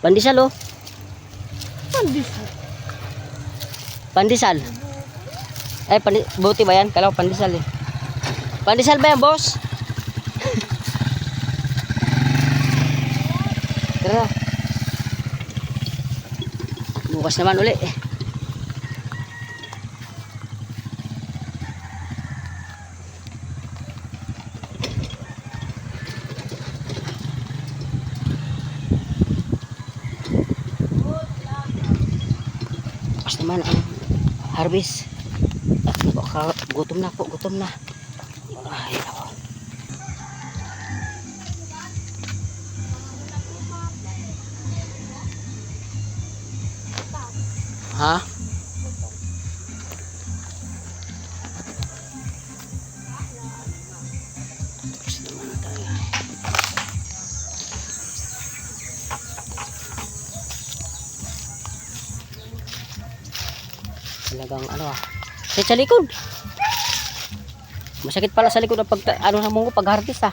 Pandesal oh. Pandesal. Pandesal. Buti ba yan? Kala ko pandesal eh. Pandesal ba yan, boss? Tara. Bukas naman uli. Bukas naman ang harvest. Gutom na po, gutom na. Ay, ako. Ha? Talagang ano sa likod. Masakit pala sa likod pag ng munggo pag harvest ah.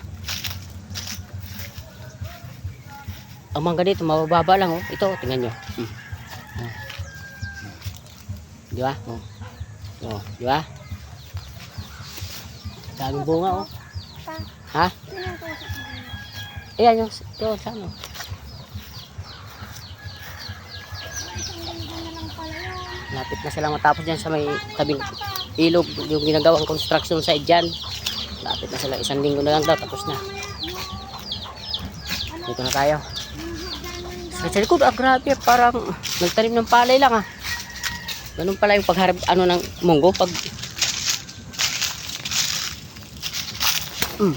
Ang mangga dito mababa lang oh. Ito tingnan niyo. Di ba? Oh, di ba? Daming bunga oh. Ha? Ayan yung ito sa ano. Lapit na silang matapos dyan sa may tabing ilog yung ginagawang construction site dyan. Lapit na sila, 1 linggo na lang daw tapos na. Dito na tayo. Sa likod grabe parang nagtanim ng palay lang ah. Ganun pala yung pagharap ng munggo pag Mm.